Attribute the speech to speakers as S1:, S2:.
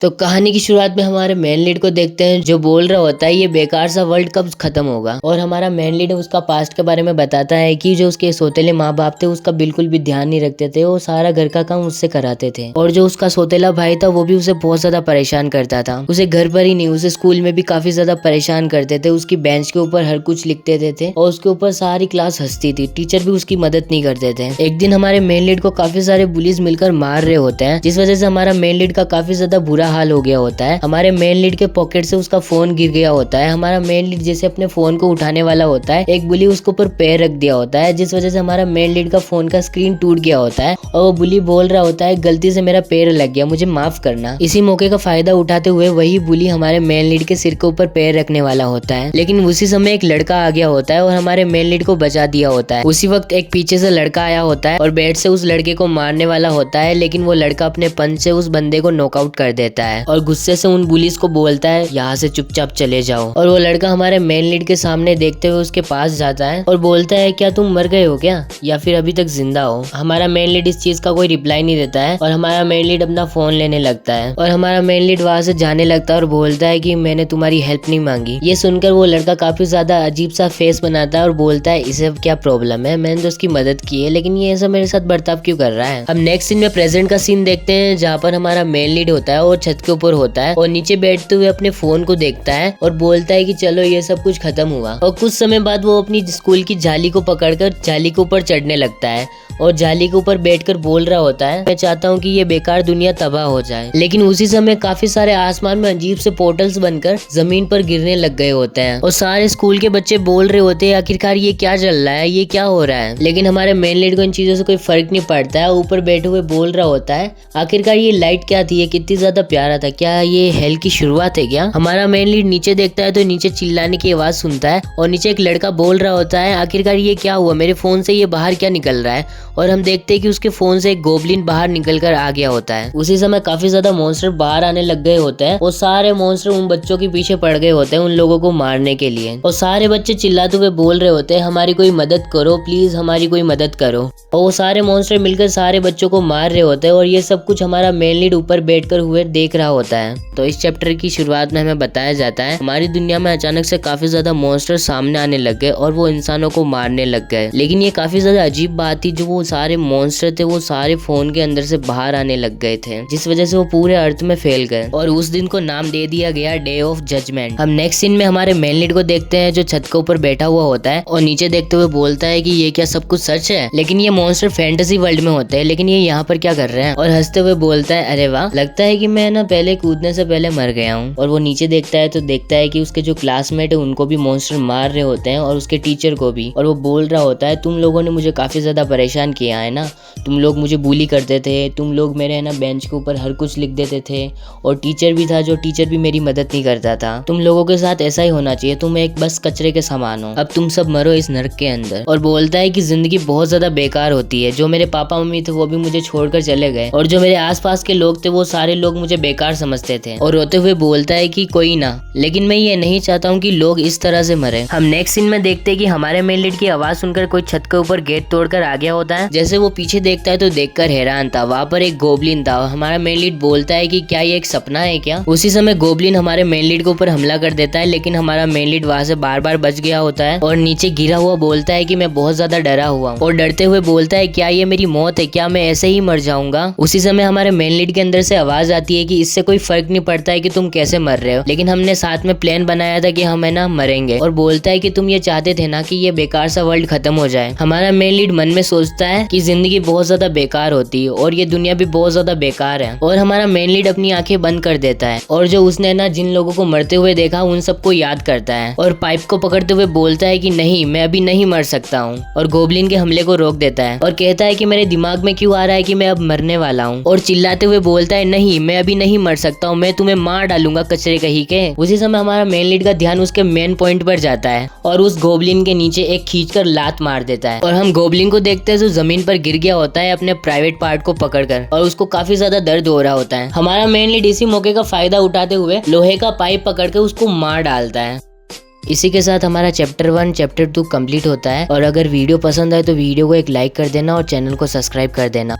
S1: तो कहानी की शुरुआत में हमारे मेन लीड को देखते हैं जो बोल रहा होता है ये बेकार सा वर्ल्ड कब खत्म होगा। और हमारा मेन लीड उसका पास्ट के बारे में बताता है कि जो उसके सौतेले माँ बाप थे उसका बिल्कुल भी ध्यान नहीं रखते थे, वो सारा घर का काम उससे कराते थे। और जो उसका सौतेला भाई था वो भी उसे बहुत ज्यादा परेशान करता था। उसे घर पर ही नहीं उसे स्कूल में भी काफी ज्यादा परेशान करते थे। उसकी बेंच के ऊपर हर कुछ लिखते थे और उसके ऊपर सारी क्लास हंसती थी। टीचर भी उसकी मदद नहीं करते थे। एक दिन हमारे मेन लीड को काफी सारे बुलीज मिलकर मार रहे होते हैं, जिस वजह से हमारा मेन लीड का काफी ज्यादा बुरा हाल हो गया होता है। हमारे मेन लीड के पॉकेट से उसका फोन गिर गया होता है। हमारा मेन लीड जैसे अपने फोन को उठाने वाला होता है, एक बुली उसके ऊपर पैर रख दिया होता है, जिस वजह से हमारा मेन लीड का फोन का स्क्रीन टूट गया होता है। और वो बुली बोल रहा होता है गलती से मेरा पैर लग गया, मुझे माफ करना। इसी मौके का फायदा उठाते हुए वही बुली हमारे मेन लीड के सिर के ऊपर पैर रखने वाला होता है। लेकिन उसी समय एक लड़का आ गया होता है और हमारे मेन लीड को बचा दिया होता है। उसी वक्त एक पीछे से लड़का आया होता है और बैट से उस लड़के को मारने वाला होता है, लेकिन वो लड़का अपने पंच से उस बंदे को नॉकआउट कर देता है और गुस्से से उन बुलीज को बोलता है यहाँ से चुपचाप चले जाओ। और वो लड़का हमारे मेन लीड के सामने देखते हुए उसके पास जाता है और बोलता है क्या तुम मर गए हो क्या, या फिर अभी तक जिंदा हो। हमारा मेन लीड इस चीज का कोई रिप्लाई नहीं देता है और हमारा मेन लीड अपना फोन लेने लगता है और हमारा मेन लीड वहां से जाने लगता है और बोलता है कि मैंने तुम्हारी हेल्प नहीं मांगी। ये सुनकर वो लड़का काफी ज्यादा अजीब सा फेस बनाता है और बोलता है इसे क्या प्रॉब्लम है, मैंने तो उसकी मदद की है, लेकिन ये ऐसा मेरे साथ बर्ताव क्यों कर रहा है। अब नेक्स्ट सीन में प्रेजेंट का सीन देखते हैं जहाँ पर हमारा मेन लीड होता है और छत के ऊपर होता है और नीचे बैठते हुए अपने फोन को देखता है और बोलता है कि चलो ये सब कुछ खत्म हुआ। और कुछ समय बाद वो अपनी स्कूल की जाली को पकड़कर जाली के ऊपर चढ़ने लगता है और जाली के ऊपर बैठकर बोल रहा होता है मैं चाहता हूँ कि ये बेकार दुनिया तबाह हो जाए। लेकिन उसी समय काफी सारे आसमान में अजीब से पोर्टल्स बनकर जमीन पर गिरने लग गए होते हैं और सारे स्कूल के बच्चे बोल रहे होते हैं आखिरकार ये क्या चल रहा है, ये क्या हो रहा है। लेकिन हमारे मेन लीड को इन चीजों से कोई फर्क नहीं पड़ता है। ऊपर बैठे हुए बोल रहा होता है आखिरकार ये लाइट क्या थी, ये कितनी ज्यादा प्यारा था, क्या ये हेल की शुरुआत है क्या। हमारा मेन लीड नीचे देखता है तो नीचे चिल्लाने की आवाज सुनता है और नीचे एक लड़का बोल रहा होता है आखिरकार ये क्या हुआ, मेरे फोन से ये बाहर क्या निकल रहा है। और हम देखते हैं कि उसके फोन से एक गोबलिन बाहर निकल कर आ गया होता है। उसी समय काफी ज्यादा मॉन्स्टर बाहर आने लग गए होते हैं और सारे मॉन्स्टर उन बच्चों के पीछे पड़ गए होते हैं उन लोगों को मारने के लिए। और सारे बच्चे चिल्लाते हुए बोल रहे होते हैं हमारी कोई मदद करो प्लीज, हमारी कोई मदद करो। और वो सारे मॉन्स्टर मिलकर सारे बच्चों को मार रहे होते हैं और ये सब कुछ हमारा मेन लीड ऊपर बैठकर हुए देख रहा होता है। तो इस चैप्टर की शुरुआत में हमें बताया जाता है हमारी दुनिया में अचानक से काफी ज्यादा मॉन्स्टर सामने आने लग गए और वो इंसानों को मारने लग गए। लेकिन ये काफी ज्यादा अजीब बात थी, जो वो सारे मॉन्स्टर थे वो सारे फोन के अंदर से बाहर आने लग गए थे, जिस वजह से वो पूरे अर्थ में फैल गए और उस दिन को नाम दे दिया गया डे ऑफ जजमेंट। हम नेक्स्ट सीन में हमारे मेन लीड को देखते हैं जो छत के ऊपर बैठा हुआ होता है और नीचे देखते हुए बोलता है कि ये क्या सब कुछ सच है, लेकिन ये मॉन्स्टर फैंटेसी वर्ल्ड में होते हैं, लेकिन ये यहाँ पर क्या कर रहे हैं। और हंसते हुए बोलता है अरे वाह, लगता है कि मैं ना पहले कूदने से पहले मर गया हूँ। और वो नीचे देखता है तो देखता है कि उसके जो क्लासमेट है उनको भी मॉन्स्टर मार रहे होते हैं और उसके टीचर को भी। और वो बोल रहा होता है तुम लोगों ने मुझे काफी ज्यादा परेशान किया है ना, तुम लोग मुझे बुली करते थे, तुम लोग मेरे है ना बेंच के ऊपर हर कुछ लिख देते थे और टीचर भी था जो टीचर भी मेरी मदद नहीं करता था। तुम लोगों के साथ ऐसा ही होना चाहिए, तुम एक बस कचरे के समान हो, अब तुम सब मरो इस नरक के अंदर। और बोलता है कि जिंदगी बहुत ज्यादा बेकार होती है, जो मेरे पापा मम्मी थे वो भी मुझे छोड़कर चले गए और जो मेरे आसपास के लोग थे वो सारे लोग मुझे बेकार समझते थे। और रोते हुए बोलता है कि कोई ना, लेकिन मैं ये नहीं चाहता हूँ कि लोग इस तरह से मरे। हम नेक्स्ट सीन में देखते हैं कि हमारे मेन लीड की आवाज सुनकर कोई छत के ऊपर गेट तोड़कर आ गया होता है। जैसे वो पीछे देखता है तो देखकर हैरान था, वहाँ पर एक गोबलिन था। हमारा मेन लीड बोलता है कि क्या ये एक सपना है क्या। उसी समय गोबलिन हमारे मेन लीड के ऊपर हमला कर देता है, लेकिन हमारा मेन लीड वहाँ से बार बार बच गया होता है और नीचे गिरा हुआ बोलता है कि मैं बहुत ज्यादा डरा हुआ हूँ और डरते हुए बोलता है क्या ये मेरी मौत है, क्या मैं ऐसे ही मर जाऊंगा। उसी समय हमारे मेन लीड के अंदर से आवाज आती है कि इससे कोई फर्क नहीं पड़ता है कि तुम कैसे मर रहे हो, लेकिन हमने साथ में प्लान बनाया था कि हम है ना मरेंगे। और बोलता है कि तुम ये चाहते थे ना कि ये बेकार सा वर्ल्ड खत्म हो जाए। हमारा मेन लीड मन में सोचता है कि जिंदगी बहुत ज्यादा बेकार होती है और ये दुनिया भी बहुत ज्यादा बेकार है। और हमारा मेन लीड अपनी आंखें बंद कर देता है और जो उसने ना जिन लोगों को मरते हुए देखा उन सबको याद करता है और पाइप को पकड़ते हुए बोलता है कि नहीं, मैं अभी नहीं मर सकता हूँ। और गोबलिन के हमले को रोक देता है और कहता है कि मेरे दिमाग में क्यों आ रहा है कि मैं अब मरने वाला हूँ। और चिल्लाते हुए बोलता है नहीं, मैं अभी नहीं मर सकता हूँ, मैं तुम्हें मार डालूंगा कचरे कहीं के। उसी समय हमारा मेन लीड का ध्यान उसके मेन पॉइंट पर जाता है और उस गोबलिन के नीचे एक खींचकर लात मार देता है और हम गोबलिन को देखते हैं जो जमीन पर गिर गया होता है अपने प्राइवेट पार्ट को पकड़कर और उसको काफी ज्यादा दर्द हो रहा होता है। हमारा मेन लीड इसी मौके का फायदा उठाते हुए लोहे का पाइप पकड़ के उसको मार डालता है। इसी के साथ हमारा चैप्टर 1 चैप्टर 2 कंप्लीट होता है। और अगर वीडियो पसंद आए तो वीडियो को एक लाइक कर देना और चैनल को सब्सक्राइब कर देना।